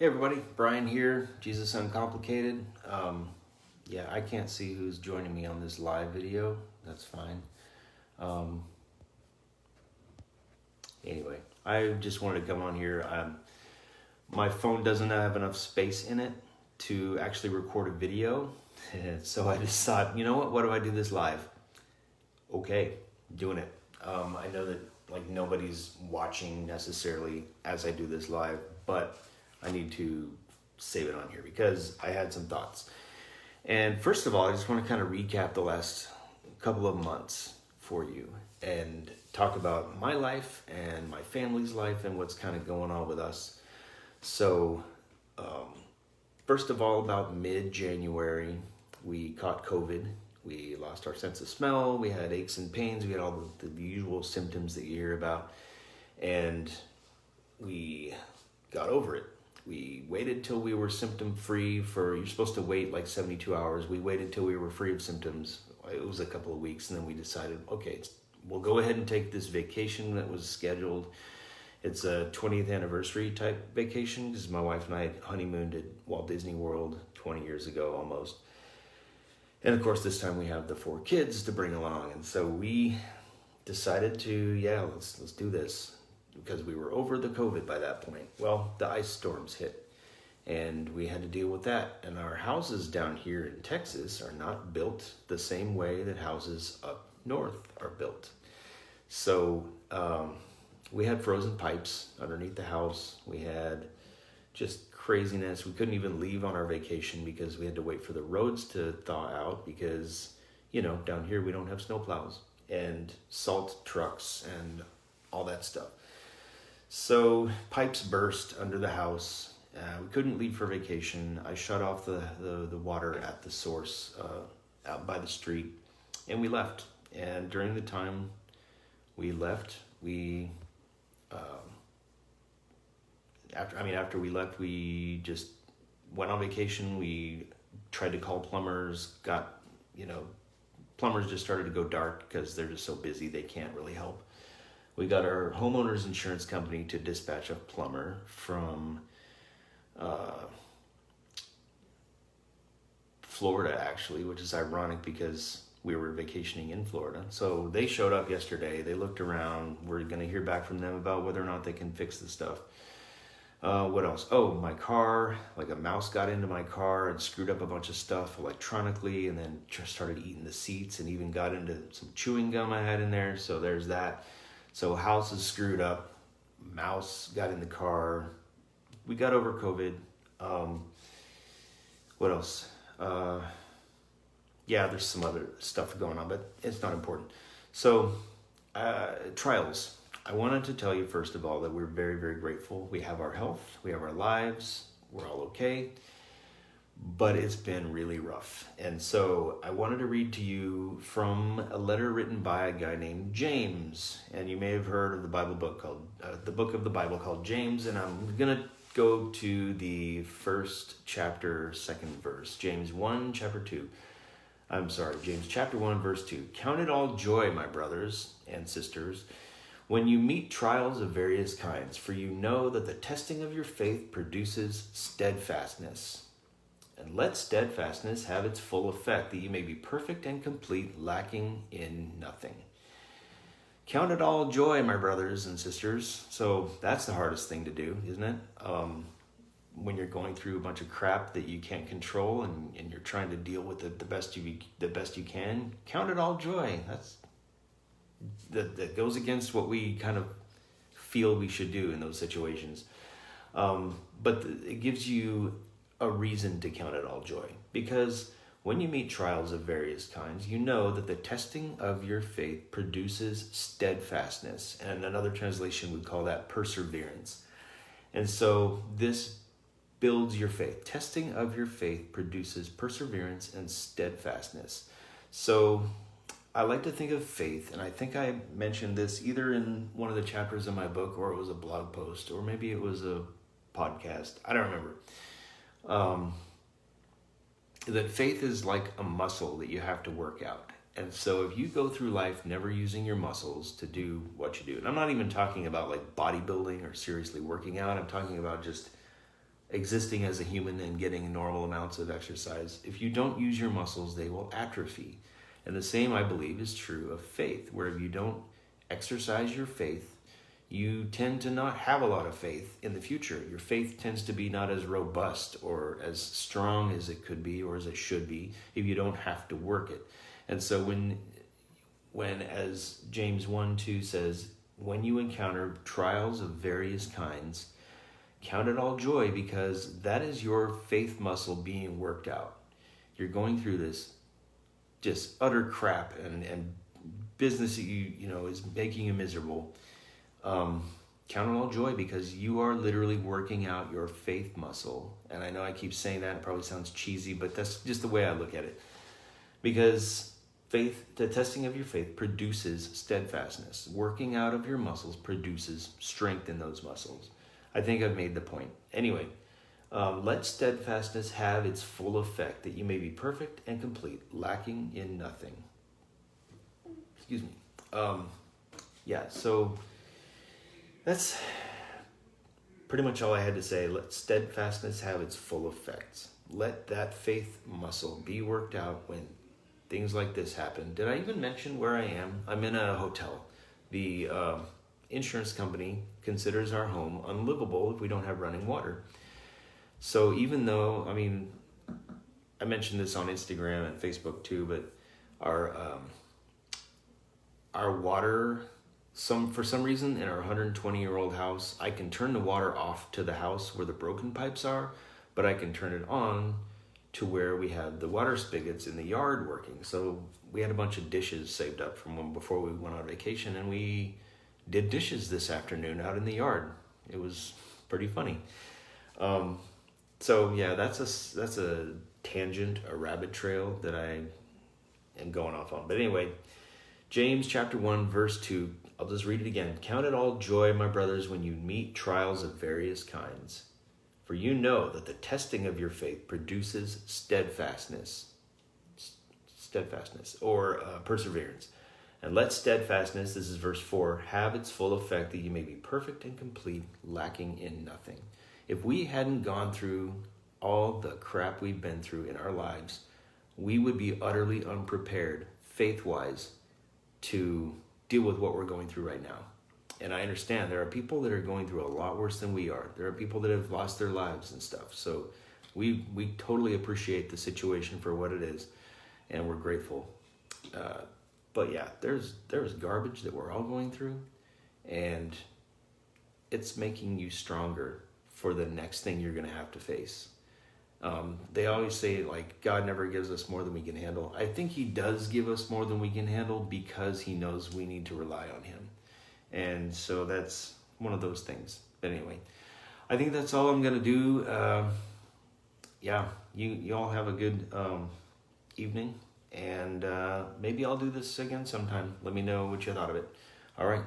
Hey everybody, Brian here, Jesus Uncomplicated. Yeah, I can't see who's joining me on this live video. That's fine. Anyway, I just wanted to come on here. My phone doesn't have enough space in it to actually record a video. So I just thought, you know what do I do this live? Okay, doing it. I know that nobody's watching necessarily as I do this live, but I need to save it on here because I had some thoughts. And first of all, I just want to kind of recap the last couple of months for you and talk about my life and my family's life and what's kind of going on with us. So, first of all, about mid-January, we caught COVID. We lost our sense of smell. We had aches and pains. We had all the usual symptoms that you hear about. And we got over it. We waited till we were symptom-free you're supposed to wait like 72 hours. We waited till we were free of symptoms. It was a couple of weeks, and then we decided, okay, we'll go ahead and take this vacation that was scheduled. It's a 20th anniversary type vacation because my wife and I honeymooned at Walt Disney World 20 years ago almost. And of course, this time we have the 4 kids to bring along. And so we decided to, let's do this, because we were over the COVID by that point. Well, the ice storms hit, and we had to deal with that. And our houses down here in Texas are not built the same way that houses up north are built. So we had frozen pipes underneath the house. We had just craziness. We couldn't even leave on our vacation because we had to wait for the roads to thaw out because, down here we don't have snowplows and salt trucks and all that stuff. So pipes burst under the house. We couldn't leave for vacation. I shut off the water at the source out by the street, and we left. And during the time we left, after we left, we just went on vacation. We tried to call plumbers. Plumbers just started to go dark because they're just so busy they can't really help. We got our homeowner's insurance company to dispatch a plumber from Florida, actually, which is ironic because we were vacationing in Florida. So they showed up yesterday. They looked around. We're going to hear back from them about whether or not they can fix the stuff. What else? Oh, my car, a mouse got into my car and screwed up a bunch of stuff electronically, and then just started eating the seats and even got into some chewing gum I had in there. So there's that. So house is screwed up, mouse got in the car, we got over COVID. What else? There's some other stuff going on, but it's not important. So, trials. I wanted to tell you, first of all, that we're very, very grateful. We have our health, we have our lives, we're all okay. But it's been really rough. And so I wanted to read to you from a letter written by a guy named James. And you may have heard of the book of the Bible called James. And I'm going to go to the first chapter, second verse. James chapter 1, verse 2. Count it all joy, my brothers and sisters, when you meet trials of various kinds, for you know that the testing of your faith produces steadfastness. And let steadfastness have its full effect, that you may be perfect and complete, lacking in nothing. Count it all joy, my brothers and sisters. So that's the hardest thing to do, isn't it? When you're going through a bunch of crap that you can't control and you're trying to deal with it the best you can, count it all joy. That goes against what we kind of feel we should do in those situations. But it gives you a reason to count it all joy, because when you meet trials of various kinds, you know that the testing of your faith produces steadfastness, and another translation would call that perseverance. And so this builds your faith. Testing of your faith produces perseverance and steadfastness. So I like to think of faith, and I think I mentioned this either in one of the chapters of my book, or it was a blog post, or maybe it was a podcast. I don't remember. That faith is like a muscle that you have to work out. And so if you go through life never using your muscles to do what you do, and I'm not even talking about like bodybuilding or seriously working out, I'm talking about just existing as a human and getting normal amounts of exercise. If you don't use your muscles, they will atrophy. And the same, I believe, is true of faith, where if you don't exercise your faith, you tend to not have a lot of faith in the future. Your faith tends to be not as robust or as strong as it could be or as it should be if you don't have to work it. And so when as James 1:2 says, when you encounter trials of various kinds, count it all joy, because that is your faith muscle being worked out. You're going through this just utter crap and business that you know is making you miserable. Count it all joy, because you are literally working out your faith muscle. And I know I keep saying that, it probably sounds cheesy, but that's just the way I look at it. Because faith, the testing of your faith produces steadfastness. Working out of your muscles produces strength in those muscles. I think I've made the point. Anyway, let steadfastness have its full effect, that you may be perfect and complete, lacking in nothing. Excuse me. So that's pretty much all I had to say. Let steadfastness have its full effects. Let that faith muscle be worked out when things like this happen. Did I even mention where I am? I'm in a hotel. The insurance company considers our home unlivable if we don't have running water. So even though, I mentioned this on Instagram and Facebook too, but our water, for some reason in our 120-year-old house, I can turn the water off to the house where the broken pipes are, but I can turn it on to where we have the water spigots in the yard working. So we had a bunch of dishes saved up from before we went on vacation, and we did dishes this afternoon out in the yard. It was pretty funny. So yeah, that's a tangent, a rabbit trail that I am going off on. But anyway, James chapter 1, verse 2, I'll just read it again. Count it all joy, my brothers, when you meet trials of various kinds. For you know that the testing of your faith produces steadfastness or perseverance. And let steadfastness, this is verse 4, have its full effect, that you may be perfect and complete, lacking in nothing. If we hadn't gone through all the crap we've been through in our lives, we would be utterly unprepared, faith-wise, to deal with what we're going through right now. And I understand there are people that are going through a lot worse than we are. There are people that have lost their lives and stuff. So we totally appreciate the situation for what it is, and we're grateful. But yeah, there's garbage that we're all going through, and it's making you stronger for the next thing you're going to have to face. They always say, like, God never gives us more than we can handle. I think he does give us more than we can handle, because he knows we need to rely on him. And so that's one of those things. But anyway, I think that's all I'm going to do. You all have a good evening. And maybe I'll do this again sometime. Let me know what you thought of it. All right.